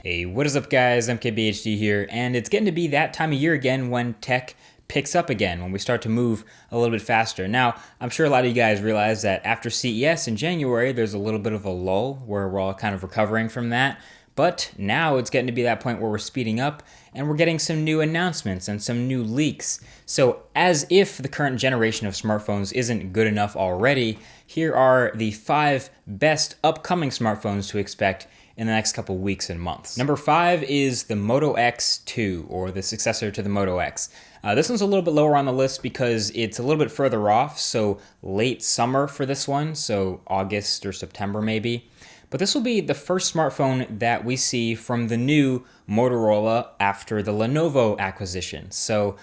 Hey, what is up guys, MKBHD here, and it's getting to be that time of year again when tech picks up again, when we start to move a little bit faster. Now, I'm sure a lot of you guys realize that after CES in January, there's a little bit of a lull where we're all kind of recovering from that. But now it's getting to be that point where we're speeding up and we're getting some new announcements and some new leaks. So as if the current generation of smartphones isn't good enough already, here are the 5 best upcoming smartphones to expect in the next couple weeks and months. Number 5 is the Moto X2, or the successor to the Moto X. This one's a little bit lower on the list because it's a little bit further off, so late summer for this one, so August or September maybe. But this will be the first smartphone that we see from the new Motorola after the Lenovo acquisition. So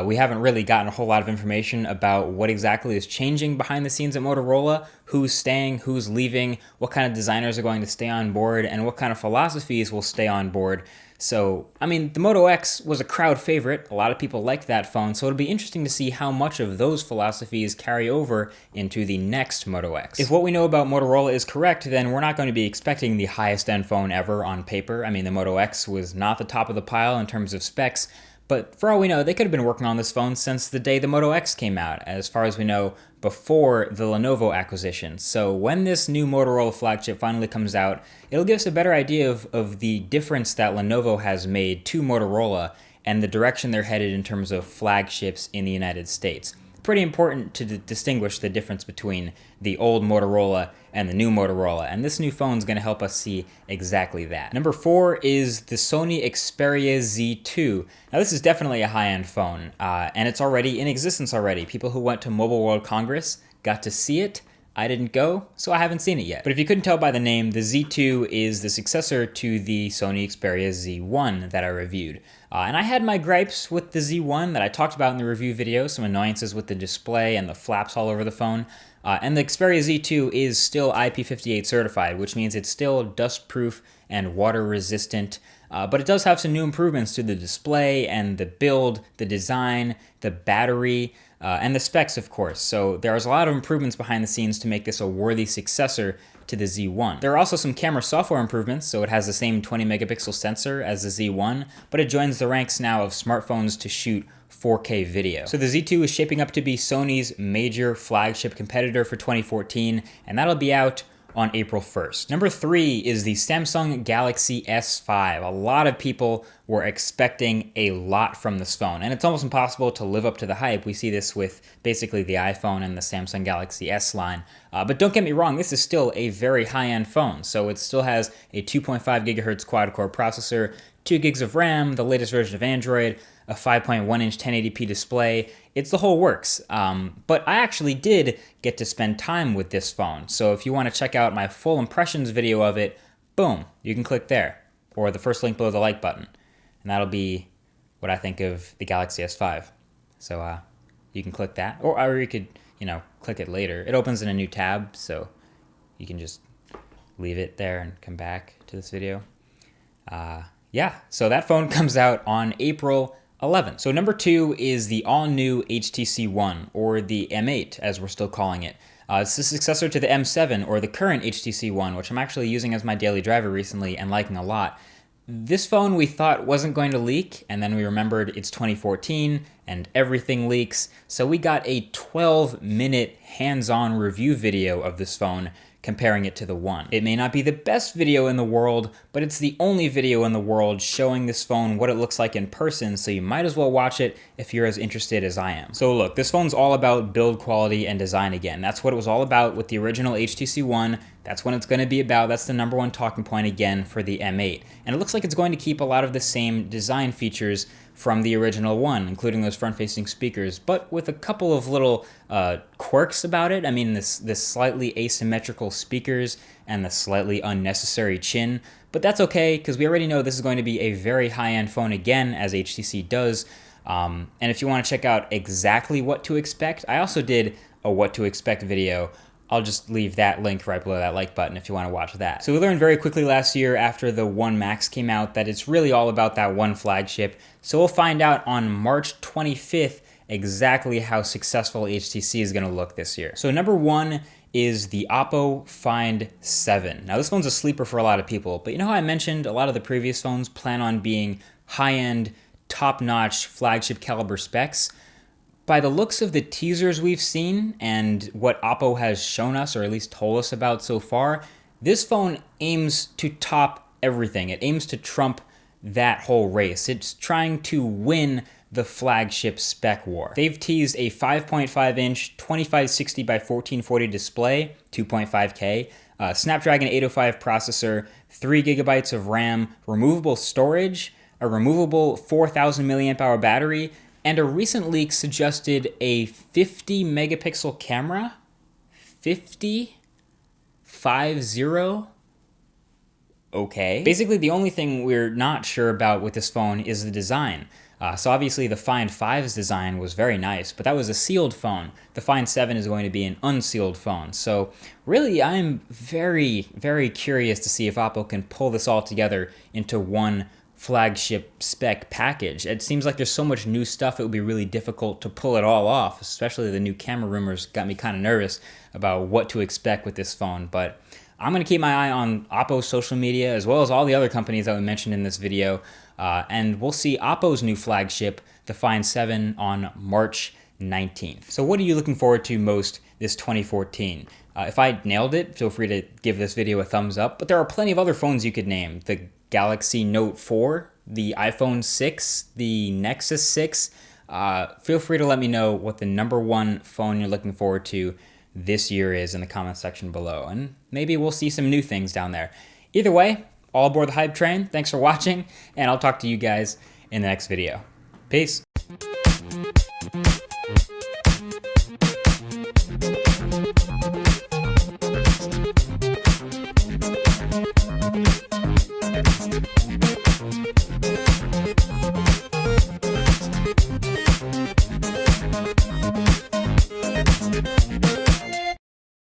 we haven't really gotten a whole lot of information about what exactly is changing behind the scenes at Motorola, who's staying, who's leaving, what kind of designers are going to stay on board, and what kind of philosophies will stay on board. So, I mean, the Moto X was a crowd favorite. A lot of people liked that phone, so it'll be interesting to see how much of those philosophies carry over into the next Moto X. If what we know about Motorola is correct, then we're not going to be expecting the highest end phone ever on paper. I mean, the Moto X was not the top of the pile in terms of specs, but for all we know, they could have been working on this phone since the day the Moto X came out, as far as we know, before the Lenovo acquisition. So when this new Motorola flagship finally comes out, it'll give us a better idea of the difference that Lenovo has made to Motorola and the direction they're headed in terms of flagships in the United States. Pretty important to distinguish the difference between the old Motorola and the new Motorola, and this new phone is going to help us see exactly that. Number 4 is the Sony Xperia Z2. Now this is definitely a high-end phone, and it's already in existence already. People who went to Mobile World Congress got to see it. I didn't go, so I haven't seen it yet. But if you couldn't tell by the name, the Z2 is the successor to the Sony Xperia Z1 that I reviewed. And I had my gripes with the Z1 that I talked about in the review video, some annoyances with the display and the flaps all over the phone. And the Xperia Z2 is still IP58 certified, which means it's still dust-proof and water-resistant. But it does have some new improvements to the display and the build, the design, the battery, and the specs, of course. So there's a lot of improvements behind the scenes to make this a worthy successor to the Z1. There are also some camera software improvements, so it has the same 20 megapixel sensor as the Z1, but it joins the ranks now of smartphones to shoot 4K video. So the Z2 is shaping up to be Sony's major flagship competitor for 2014, and that'll be out on April 1st. Number 3 is the Samsung Galaxy S5. A lot of people were expecting a lot from this phone, and it's almost impossible to live up to the hype. We see this with basically the iPhone and the Samsung Galaxy S line. But don't get me wrong, this is still a very high-end phone. So it still has a 2.5 gigahertz quad-core processor, 2 gigs of RAM, the latest version of Android, a 5.1-inch 1080p display. It's the whole works. But I actually did get to spend time with this phone. So if you want to check out my full impressions video of it, boom, you can click there, or the first link below the like button. And that'll be what I think of the Galaxy S5. So you can click that, or you could, click it later. It opens in a new tab, so you can just leave it there and come back to this video. Yeah, so that phone comes out on April 11th. So number 2 is the all-new HTC One, or the M8 as we're still calling it. It's the successor to the M7, or the current HTC One, which I'm actually using as my daily driver recently and liking a lot. This phone we thought wasn't going to leak, and then we remembered it's 2014 and everything leaks. So we got a 12-minute hands-on review video of this phone comparing it to the One. It may not be the best video in the world, but it's the only video in the world showing this phone what it looks like in person, so you might as well watch it if you're as interested as I am. So look, this phone's all about build quality and design again. That's what it was all about with the original HTC One. That's what it's going to be about. That's the #1 talking point again for the M8. And it looks like it's going to keep a lot of the same design features from the original One, including those front-facing speakers, but with a couple of little quirks about it. I mean, this slightly asymmetrical speakers and the slightly unnecessary chin, but that's okay because we already know this is going to be a very high-end phone again, as HTC does. And if you want to check out exactly what to expect, I also did a what to expect video. I'll just leave that link right below that like button if you want to watch that. So we learned very quickly last year after the One Max came out that it's really all about that one flagship. So we'll find out on March 25th exactly how successful HTC is going to look this year. So number 1 is the Oppo Find 7. Now this phone's a sleeper for a lot of people, but you know how I mentioned a lot of the previous phones plan on being high-end, top-notch, flagship caliber specs? By the looks of the teasers we've seen and what Oppo has shown us, or at least told us about so far, this phone aims to top everything. It aims to trump that whole race. It's trying to win the flagship spec war. They've teased a 5.5-inch 2560 by 1440 display, 2.5K, Snapdragon 805 processor, 3 gigabytes of RAM, removable storage, a removable 4,000 milliamp hour battery, and a recent leak suggested a 50 megapixel camera. 50? 50? Okay. Basically, the only thing we're not sure about with this phone is the design. So obviously the Find 5's design was very nice, but that was a sealed phone. The Find 7 is going to be an unsealed phone. So really, I'm very, very curious to see if Oppo can pull this all together into one flagship spec package. It seems like there's so much new stuff, it would be really difficult to pull it all off, especially the new camera rumors got me kind of nervous about what to expect with this phone. But I'm going to keep my eye on Oppo's social media as well as all the other companies that we mentioned in this video. And we'll see Oppo's new flagship, the Find 7, on March 19th. So what are you looking forward to most this 2014? If I nailed it, feel free to give this video a thumbs up. But there are plenty of other phones you could name. The Galaxy Note 4, the iPhone 6, the Nexus 6. Feel free to let me know what the #1 phone you're looking forward to this year is in the comment section below. And maybe we'll see some new things down there. Either way, all aboard the hype train. Thanks for watching, and I'll talk to you guys in the next video. Peace.